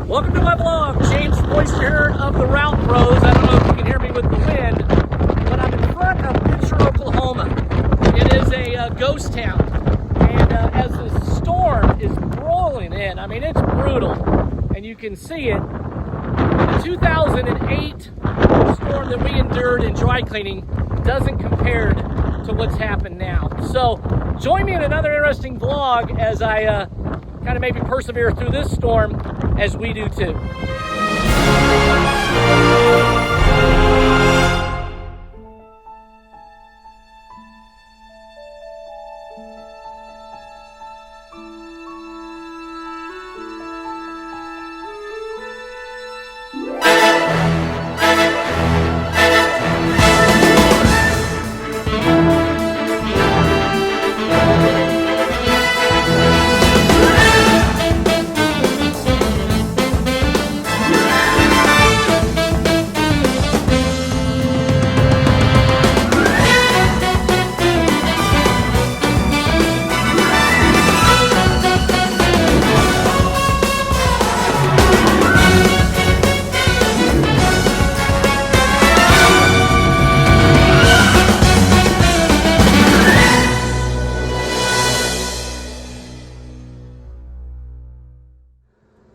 Welcome to my vlog. James Foister here of the Route Pros. I don't know if you can hear me with the wind, but I'm in front of Pitcher, Oklahoma. It is a ghost town, and as the storm is rolling in, I mean, it's brutal, and you can see it. The 2008 storm that we endured in dry cleaning doesn't compare to what's happened now. So join me in another interesting vlog as I kind of maybe persevere through this storm as we do too.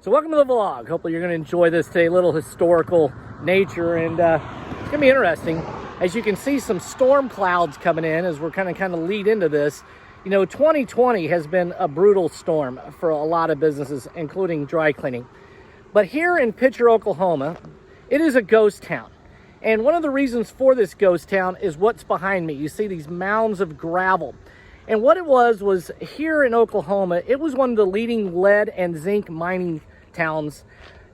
So welcome to the vlog. Hopefully you're going to enjoy this today, a little historical nature, and it's going to be interesting. As you can see, some storm clouds coming in as we're kind of lead into this. You know, 2020 has been a brutal storm for a lot of businesses, including dry cleaning. But here in Pitcher, Oklahoma, it is a ghost town. And one of the reasons for this ghost town is what's behind me. You see these mounds of gravel. And what it was here in Oklahoma, it was one of the leading lead and zinc mining towns.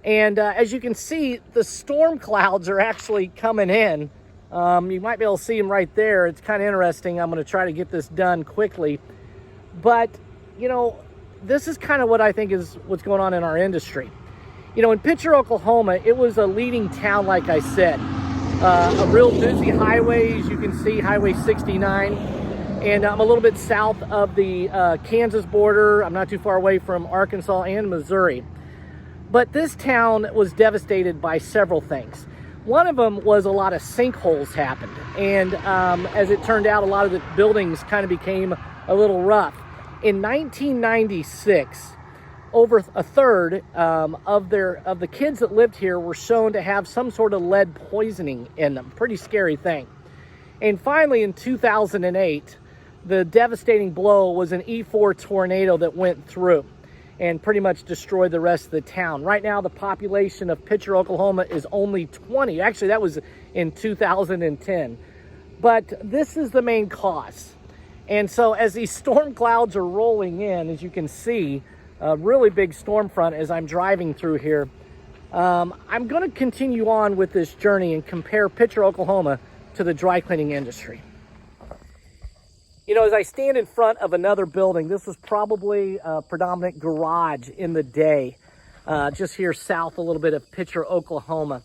And as you can see, the storm clouds are actually coming in. You might be able to see them right there. It's kind of interesting. I'm going to try to get this done quickly. But, you know, this is kind of what I think is what's going on in our industry. You know, in Pitcher, Oklahoma, it was a leading town, like I said. A real busy highways. You can see Highway 69. And I'm a little bit south of the Kansas border. I'm not too far away from Arkansas and Missouri. But this town was devastated by several things. One of them was a lot of sinkholes happened. And as it turned out, a lot of the buildings kind of became a little rough. In 1996, over a third of the kids that lived here were shown to have some sort of lead poisoning in them. Pretty scary thing. And finally, in 2008, the devastating blow was an E4 tornado that went through and pretty much destroyed the rest of the town. Right now, the population of Pitcher, Oklahoma is only 20. Actually, that was in 2010. But this is the main cause. And so as these storm clouds are rolling in, as you can see, a really big storm front as I'm driving through here, I'm going to continue on with this journey and compare Pitcher, Oklahoma to the dry cleaning industry. You know, as I stand in front of another building, this was probably a predominant garage in the day, just here south a little bit of Pitcher, Oklahoma.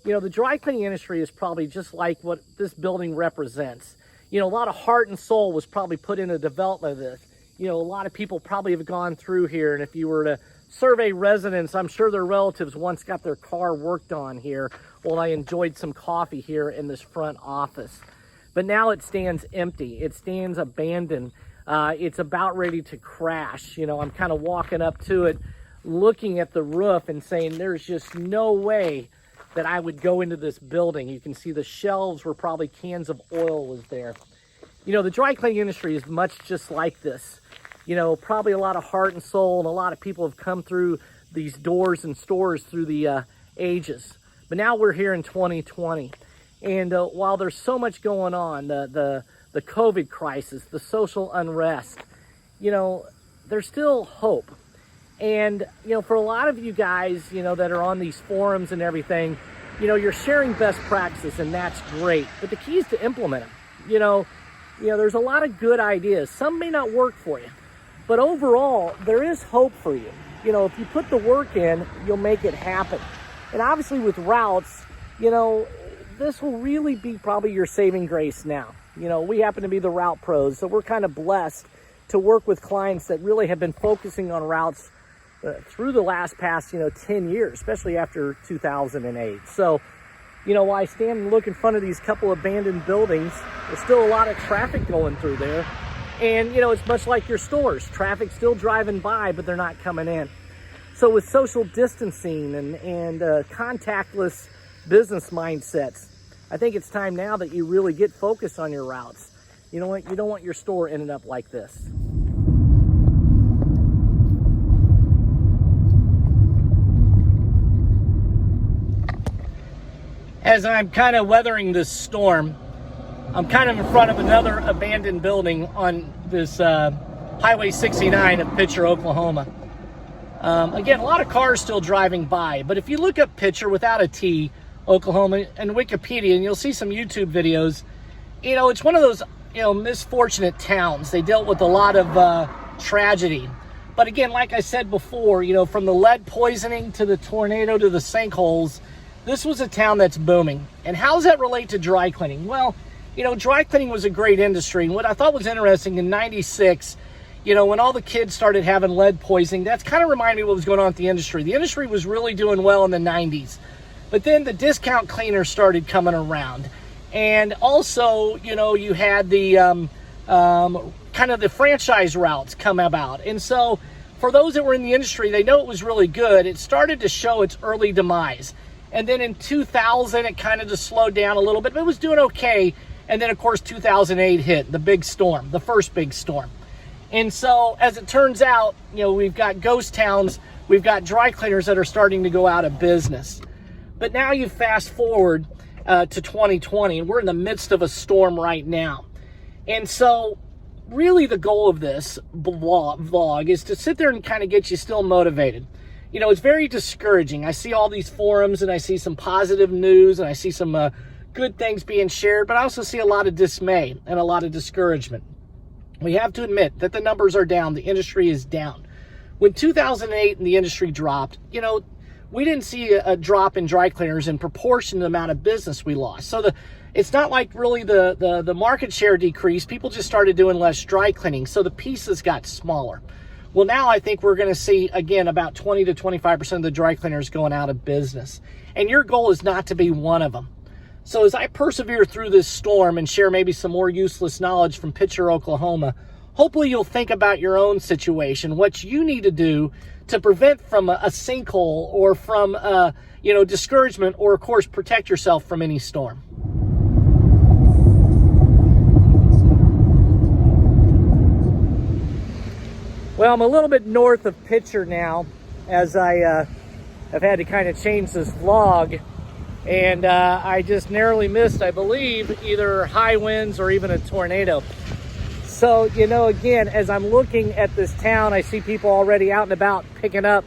You know, the dry cleaning industry is probably just like what this building represents. You know, a lot of heart and soul was probably put into the development of this. You know, a lot of people probably have gone through here, and if you were to survey residents, I'm sure their relatives once got their car worked on here while I enjoyed some coffee here in this front office. But now it stands empty. It stands abandoned. It's about ready to crash. You know, I'm kind of walking up to it, looking at the roof and saying, there's just no way that I would go into this building. You can see the shelves where probably cans of oil was there. You know, the dry cleaning industry is much just like this. You know, probably a lot of heart and soul, and a lot of people have come through these doors and stores through the ages. But now we're here in 2020. And while there's so much going on, the COVID crisis, the social unrest, you know, there's still hope. And, you know, for a lot of you guys, you know, that are on these forums and everything, you know, you're sharing best practices, and that's great. But the key is to implement them. You know, there's a lot of good ideas. Some may not work for you, but overall, there is hope for you. You know, if you put the work in, you'll make it happen. And obviously with routes, you know, this will really be probably your saving grace now. You know, we happen to be the Route Pros, so we're kind of blessed to work with clients that really have been focusing on routes through the past 10 years, especially after 2008. So, while I stand and look in front of these couple abandoned buildings, there's still a lot of traffic going through there. And, it's much like your stores. Traffic's still driving by, but they're not coming in. So with social distancing and contactless business mindsets, I think it's time now that you really get focused on your routes. You don't want your store ending up like this. As I'm kind of weathering this storm, I'm kind of in front of another abandoned building on this Highway 69 of Pitcher, Oklahoma. Again, a lot of cars still driving by, but if you look up Pitcher without a T, Oklahoma, and Wikipedia, and you'll see some YouTube videos, it's one of those, misfortunate towns. They dealt with a lot of tragedy. But again, like I said before, from the lead poisoning to the tornado to the sinkholes, this was a town that's booming. And how does that relate to dry cleaning? Well, dry cleaning was a great industry. And what I thought was interesting in 96, when all the kids started having lead poisoning, that's kind of reminded me of what was going on with the industry. The industry was really doing well in the 90s. But then the discount cleaners started coming around. And also, you had the kind of the franchise routes come about. And so for those that were in the industry, they know it was really good. It started to show its early demise. And then in 2000, it kind of just slowed down a little bit, but it was doing okay. And then, of course, 2008 hit, the big storm, the first big storm. And so, as it turns out, we've got ghost towns, we've got dry cleaners that are starting to go out of business. But now you fast forward to 2020, and we're in the midst of a storm right now. And so, really the goal of this vlog is to sit there and kind of get you still motivated. It's very discouraging. I see all these forums, and I see some positive news, and I see some good things being shared, but I also see a lot of dismay and a lot of discouragement. We have to admit that the numbers are down. The industry is down. When 2008 and the industry dropped, we didn't see a drop in dry cleaners in proportion to the amount of business we lost. So it's not like really the market share decreased. People just started doing less dry cleaning, so the pieces got smaller. Well, now I think we're going to see, again, about 20 to 25% of the dry cleaners going out of business. And your goal is not to be one of them. So as I persevere through this storm and share maybe some more useless knowledge from Pitcher, Oklahoma, hopefully you'll think about your own situation, what you need to do to prevent from a sinkhole or from, discouragement, or, of course, protect yourself from any storm. Well, I'm a little bit north of Pitcher now, as I have had to kind of change this vlog, and I just narrowly missed, I believe, either high winds or even a tornado. So, again, as I'm looking at this town, I see people already out and about picking up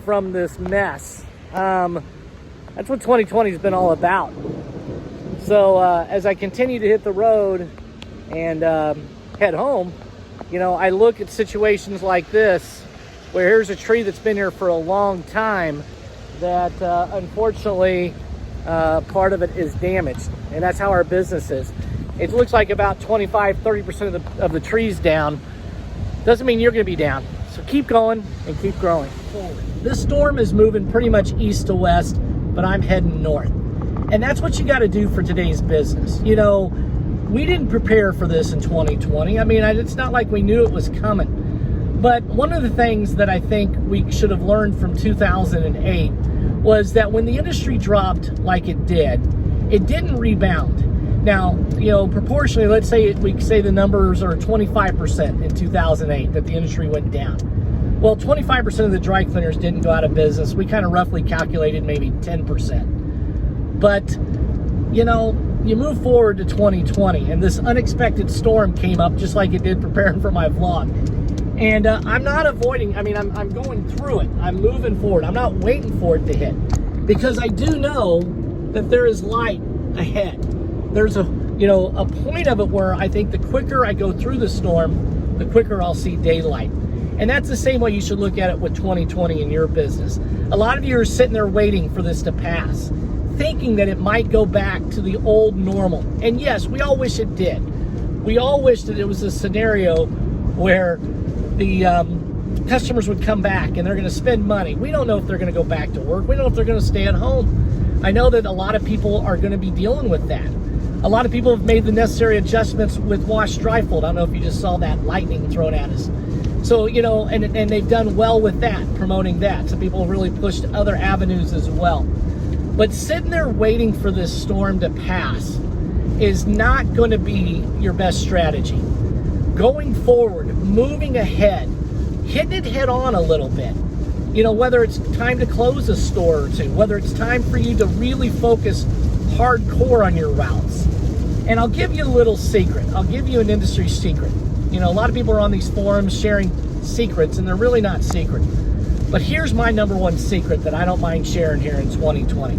from this mess. That's what 2020 has been all about. So as I continue to hit the road and head home, I look at situations like this, where here's a tree that's been here for a long time that unfortunately part of it is damaged, and that's how our business is. It looks like about 25-30% of the trees down. Doesn't mean you're going to be down. So keep going and keep growing forward. This storm is moving pretty much east to west, but I'm heading north. And that's what you got to do for today's business. We didn't prepare for this in 2020. I mean, it's not like we knew it was coming. But one of the things that I think we should have learned from 2008 was that when the industry dropped like it did, it didn't rebound. Now, proportionally, let's say we say the numbers are 25% in 2008 that the industry went down. Well, 25% of the dry cleaners didn't go out of business. We kind of roughly calculated maybe 10%. But, you move forward to 2020, and this unexpected storm came up just like it did preparing for my vlog. And I'm not avoiding, I'm going through it. I'm moving forward. I'm not waiting for it to hit, because I do know that there is light ahead. There's a point of it where I think the quicker I go through the storm, the quicker I'll see daylight. And that's the same way you should look at it with 2020 in your business. A lot of you are sitting there waiting for this to pass, thinking that it might go back to the old normal. And yes, we all wish it did. We all wish that it was a scenario where the customers would come back and they're going to spend money. We don't know if they're going to go back to work. We don't know if they're going to stay at home. I know that a lot of people are going to be dealing with that. A lot of people have made the necessary adjustments with Wash Dryfold. I don't know if you just saw that lightning thrown at us. So, you know, and they've done well with that, promoting that. Some people have really pushed other avenues as well. But sitting there waiting for this storm to pass is not going to be your best strategy. Going forward, moving ahead, hitting it head on a little bit. You know, whether it's time to close a store or two, whether it's time for you to really focus hardcore on your routes. And I'll give you a little secret. I'll give you an industry secret. You know, a lot of people are on these forums sharing secrets, and they're really not secret. But here's my number one secret that I don't mind sharing here in 2020.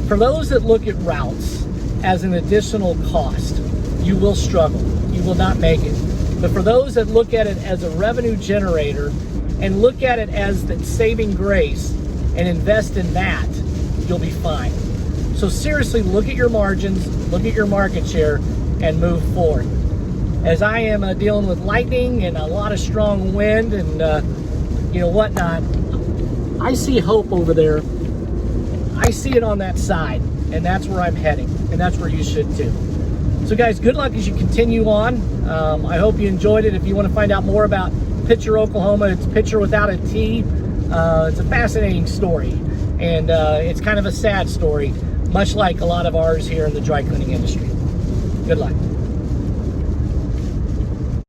For those that look at routes as an additional cost, you will struggle. You will not make it. But for those that look at it as a revenue generator and look at it as that saving grace and invest in that, you'll be fine. So seriously, look at your margins, look at your market share, and move forward. As I am dealing with lightning and a lot of strong wind and you know, whatnot, I see hope over there. I see it on that side, and that's where I'm heading, and that's where you should too. So guys, good luck as you continue on. I hope you enjoyed it. If you want to find out more about Pitcher, Oklahoma, it's Pitcher without a T. It's a fascinating story, and it's kind of a sad story, much like a lot of ours here in the dry cleaning industry. Good luck.